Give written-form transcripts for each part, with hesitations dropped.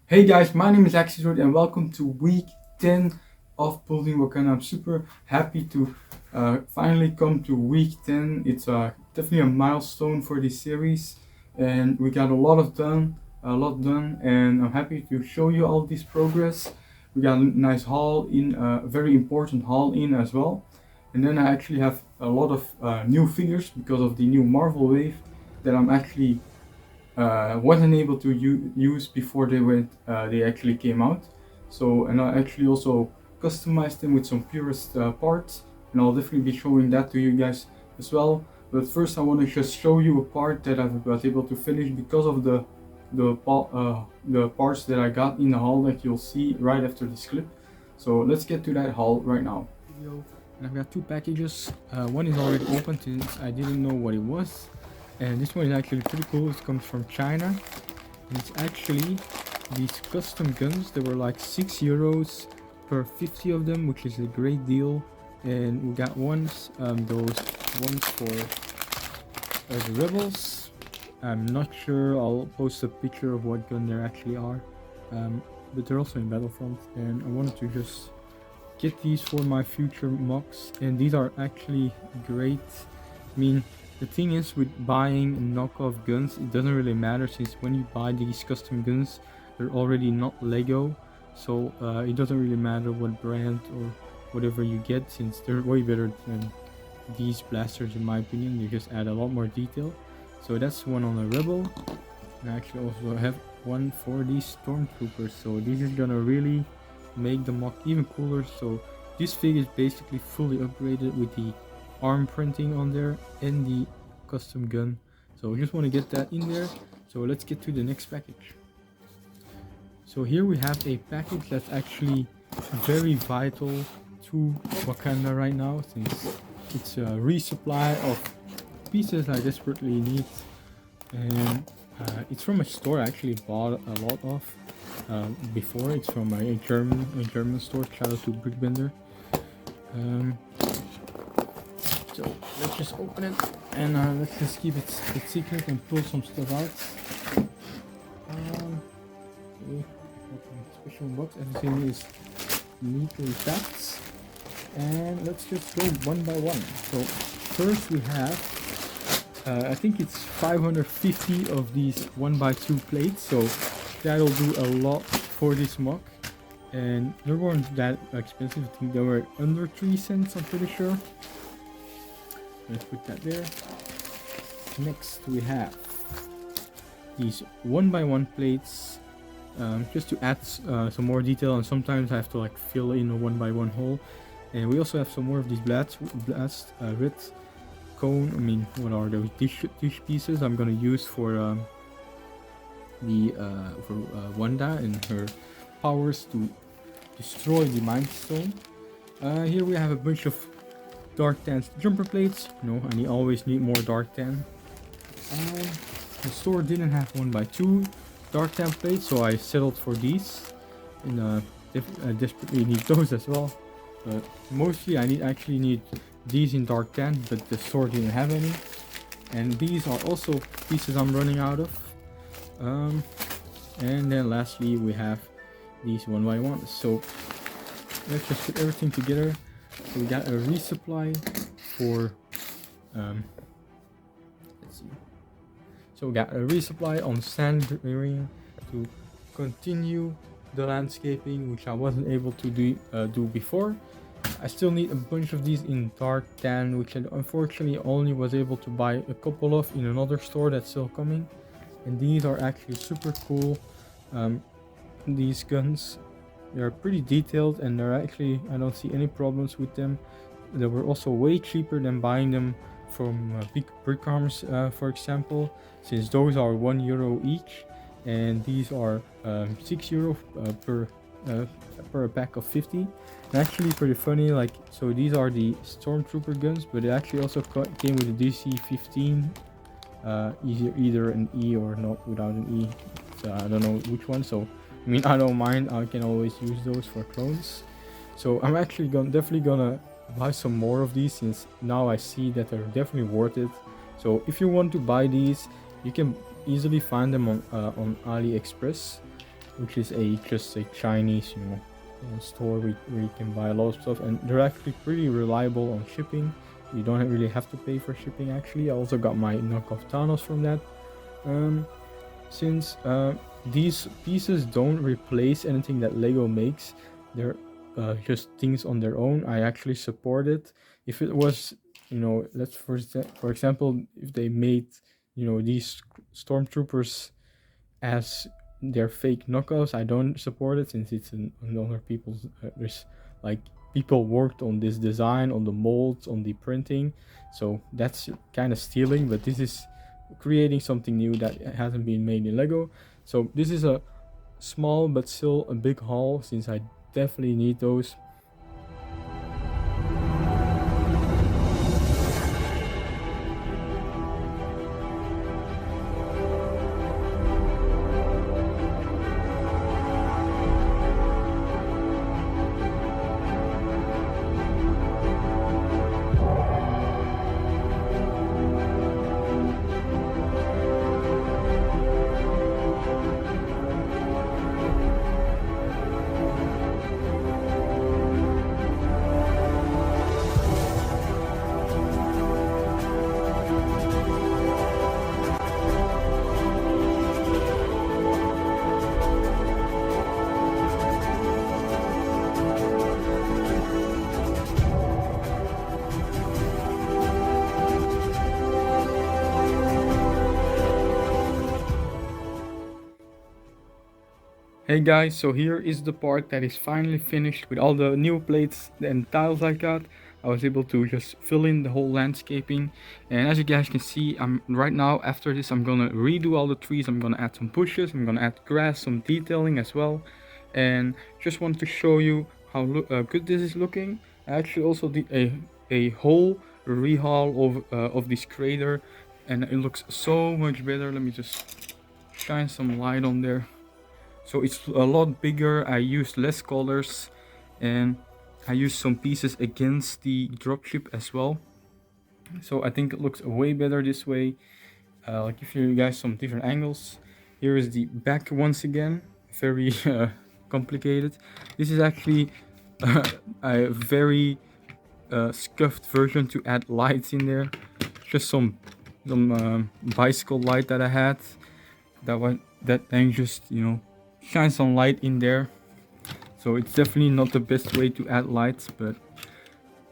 Hey guys, my name is Axelrod and welcome to week 10 of Building Wakanda. I'm super happy to finally come to week 10. It's definitely a milestone for this series and we got a lot done, and I'm happy to show you all this progress. We got a nice haul in, a very important haul in as well. And then I actually have a lot of new figures because of the new Marvel wave that I'm actually wasn't able to use before they actually came out. So, and I actually also customized them with some purest parts, and I'll definitely be showing that to you guys as well. But first I want to just show you a part that I was able to finish because of the parts that I got in the haul that you'll see right after this clip. So let's get to that haul right now. And I've got two packages. One is already open since I didn't know what it was, and this one is actually pretty cool. It comes from China, and it's actually these custom guns. They were like €6 per 50 of them, which is a great deal. And we got those ones for the rebels. I'm not sure. I'll post a picture of what gun they actually are, but they're also in Battlefront, and I wanted to just get these for my future mocks, and these are actually great. I mean, the thing is with buying knockoff guns, it doesn't really matter since when you buy these custom guns, they're already not Lego, so it doesn't really matter what brand or whatever you get, since they're way better than these blasters in my opinion. They just add a lot more detail. So that's one on the Rebel, and I actually also have one for these Stormtroopers, so this is gonna really make the mock even cooler. So this fig is basically fully upgraded with the arm printing on there and the custom gun. So I just want to get that in there. So let's get to the next package. So here we have a package that's actually very vital to Wakanda right now, since it's a resupply of pieces I desperately need, and it's from a store I actually bought a lot of before. It's from a German store. Shout out to Brickbender. So let's just open it, and let's just keep it secret and pull some stuff out. Okay, special box. Everything is neatly packed, and let's just go one by one. So first we have I think it's 550 of these 1x2 plates, so that'll do a lot for this mock. And they weren't that expensive. I think they were under 3 cents, I'm pretty sure. Let's put that there. Next we have these 1x1 plates, just to add some more detail, and sometimes I have to like fill in a 1x1 hole. And we also have some more of these blast red cone. I mean, what are those dish pieces I'm gonna use for Wanda and her powers to destroy the Mind Stone. Here we have a bunch of Dark Tan jumper plates. No, I always need more Dark Tan. The store didn't have 1x2 Dark Tan plates, so I settled for these, and I desperately need those as well. But mostly I actually need these in Dark Tan, but the store didn't have any. And these are also pieces I'm running out of. And then lastly we have these 1x1s. So let's just put everything together. So we got a resupply for let's see. So we got a resupply on sand clearing to continue the landscaping, which I wasn't able to do before. I still need a bunch of these in Dark Tan, which I unfortunately only was able to buy a couple of in another store that's still coming. And these are actually super cool. These guns, they're pretty detailed, and they're actually, I don't see any problems with them. They were also way cheaper than buying them from big brick arms, for example, since those are €1 each, and these are €6 per a pack of 50. And actually pretty funny, like, so these are the Stormtrooper guns, but it actually also came with a DC-15, either an E or not without an E. So I don't know which one. So I mean, I don't mind. I can always use those for clones. So I'm actually definitely gonna buy some more of these, since now I see that they're definitely worth it. So if you want to buy these, you can easily find them on AliExpress. which is a just a Chinese, store where you can buy a lot of stuff, and they're actually pretty reliable on shipping. You don't really have to pay for shipping. Actually, I also got my knockoff Thanos from that. Since these pieces don't replace anything that Lego makes, they're just things on their own. I actually support it. If it was, let's for example, if they made, these stormtroopers as their fake knockoffs, I don't support it, since it's on other people's. There's like people worked on this design, on the molds, on the printing, so that's kind of stealing. But this is creating something new that hasn't been made in Lego. So this is a small but still a big haul, since I definitely need those. Hey guys, so here is the part that is finally finished with all the new plates and tiles I got. I was able to just fill in the whole landscaping, and as you guys can see, I'm right now, after this, I'm gonna redo all the trees. I'm gonna add some bushes, I'm gonna add grass, some detailing as well, and just wanted to show you how good this is looking. I actually also did a whole rehaul of this crater, and it looks so much better. Let me just shine some light on there. So it's a lot bigger. I used less colors, and I used some pieces against the dropship as well. So I think it looks way better this way. I'll give you guys some different angles. Here is the back once again, very complicated. This is actually a very scuffed version to add lights in there. Just some bicycle light that I had. That then just shine some light in there. So it's definitely not the best way to add lights, but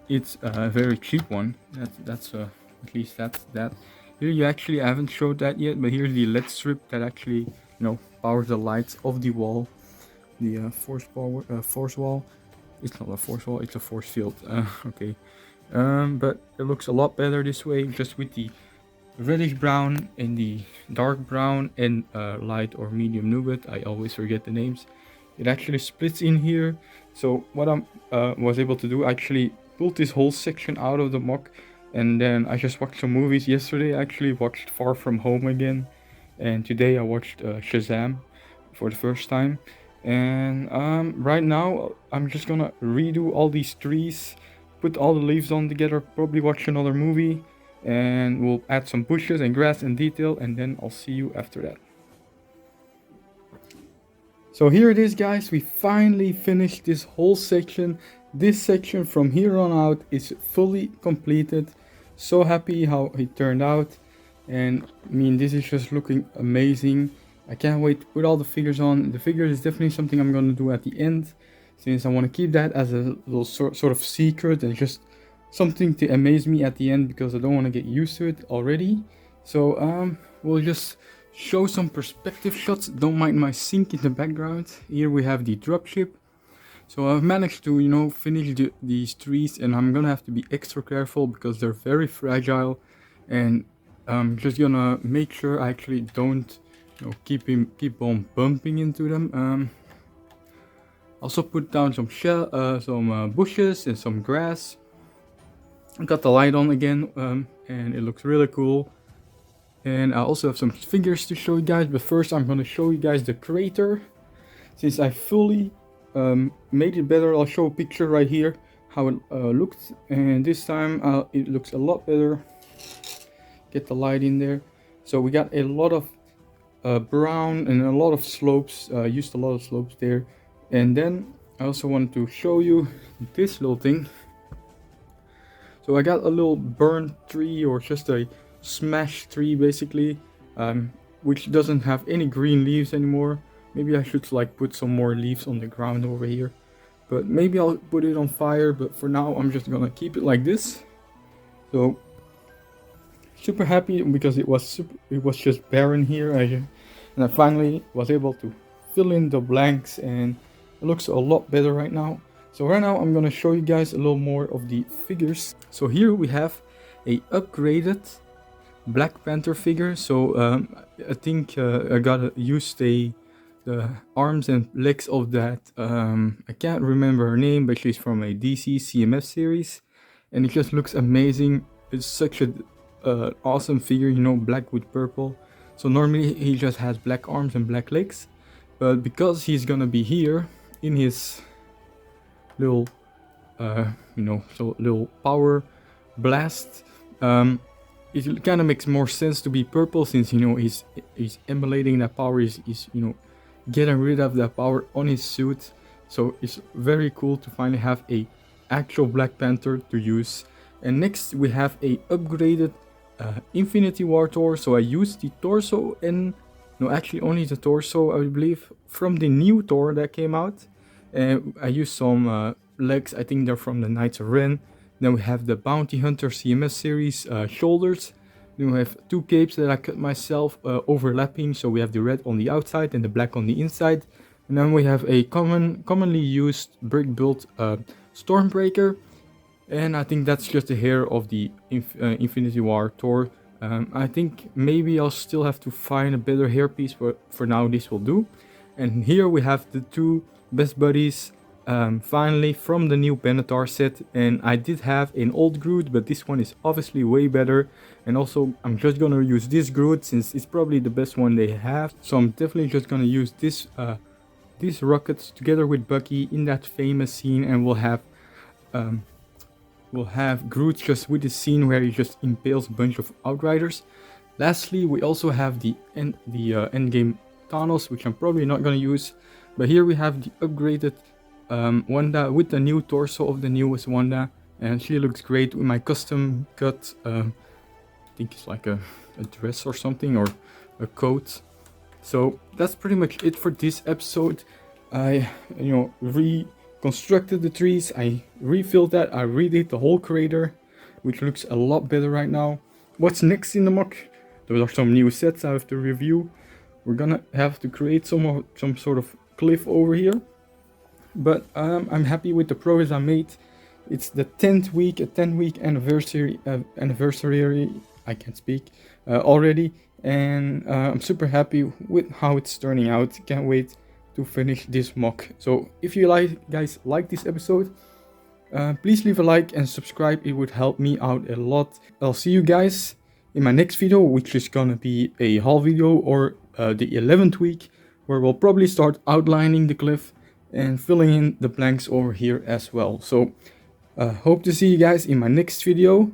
it's a very cheap one. That's at least that's that. Here you actually, I haven't showed that yet, but here's the LED strip that actually powers the lights of the wall, the force wall. It's not a force wall, it's a force field. Okay, but it looks a lot better this way, just with the reddish brown and the dark brown and light or medium nougat. I always forget the names. It actually splits in here. So what I was able to do, I actually pulled this whole section out of the mock, and then I just watched some movies. Yesterday I actually watched Far From Home again, and today I watched Shazam for the first time. And right now I'm just gonna redo all these trees, put all the leaves on together, probably watch another movie, and we'll add some bushes and grass and detail, and then I'll see you after that. So here it is, guys. We finally finished this whole section. This section from here on out is fully completed. So happy how it turned out, and I mean, this is just looking amazing. I can't wait to put all the figures on. The figures is definitely something I'm going to do at the end, since I want to keep that as a little sort of secret and just something to amaze me at the end, because I don't want to get used to it already. So we'll just show some perspective shots. Don't mind my sink in the background. Here we have the dropship. So I've managed to finish these trees, and I'm gonna have to be extra careful because they're very fragile, and I'm just gonna make sure I actually don't keep on bumping into them. Also put down some bushes and some grass. I got the light on again, and it looks really cool. And I also have some figures to show you guys, but first I'm gonna show you guys the crater. Since I fully made it better, I'll show a picture right here how it looked, and this time it looks a lot better. Get the light in there. So we got a lot of brown and a lot of slopes, used a lot of slopes there. And then I also wanted to show you this little thing. So I got a little burnt tree, or just a smashed tree basically, which doesn't have any green leaves anymore. Maybe I should like put some more leaves on the ground over here, but maybe I'll put it on fire. But for now I'm just gonna keep it like this. So super happy because it was just barren here, and I finally was able to fill in the blanks, and it looks a lot better right now. So right now I'm gonna show you guys a little more of the figures. So here we have a upgraded Black Panther figure. So I think I gotta use the arms and legs of that. I can't remember her name, but she's from a DC CMF series, and it just looks amazing. It's such a awesome figure, you know, black with purple. So normally he just has black arms and black legs, but because he's gonna be here in his little so little power blast, it kind of makes more sense to be purple, since you know he's emulating that power, is you know, getting rid of that power on his suit. So it's very cool to finally have a actual Black Panther to use. And next we have a upgraded Infinity War Thor. So I used the torso, and no, actually only the torso, I believe, from the new Thor that came out. And I used some legs, I think they're from the Knights of Ren. Then we have the Bounty Hunter CMS series shoulders. Then we have two capes that I cut myself, overlapping. So we have the red on the outside and the black on the inside. And then we have a commonly used brick built Stormbreaker. And I think that's just the hair of the Infinity War Thor. I think maybe I'll still have to find a better hairpiece, but for now this will do. And here we have the two best buddies, finally, from the new Benatar set. And I did have an old Groot, but this one is obviously way better. And also I'm just gonna use this Groot since it's probably the best one they have. So I'm definitely just gonna use this these rockets together with Bucky in that famous scene, and we'll have Groot just with the scene where he just impales a bunch of Outriders. Lastly, we also have the endgame Thanos, which I'm probably not gonna use. But here we have the upgraded Wanda with the new torso of the newest Wanda, and she looks great with my custom cut. I think it's like a dress or something, or a coat. So that's pretty much it for this episode. I reconstructed the trees, I refilled that, I redid the whole crater, which looks a lot better right now. What's next in the mock? Those are some new sets I have to review. We're gonna have to create some sort of cliff over here. But I'm happy with the progress I made. It's the 10th week, a 10-week anniversary, I can't speak, already. And I'm super happy with how it's turning out. Can't wait to finish this mock. So if you guys like this episode, please leave a like and subscribe. It would help me out a lot. I'll see you guys in my next video, which is gonna be a haul video, or the 11th week, where we'll probably start outlining the cliff and filling in the blanks over here as well. So hope to see you guys in my next video.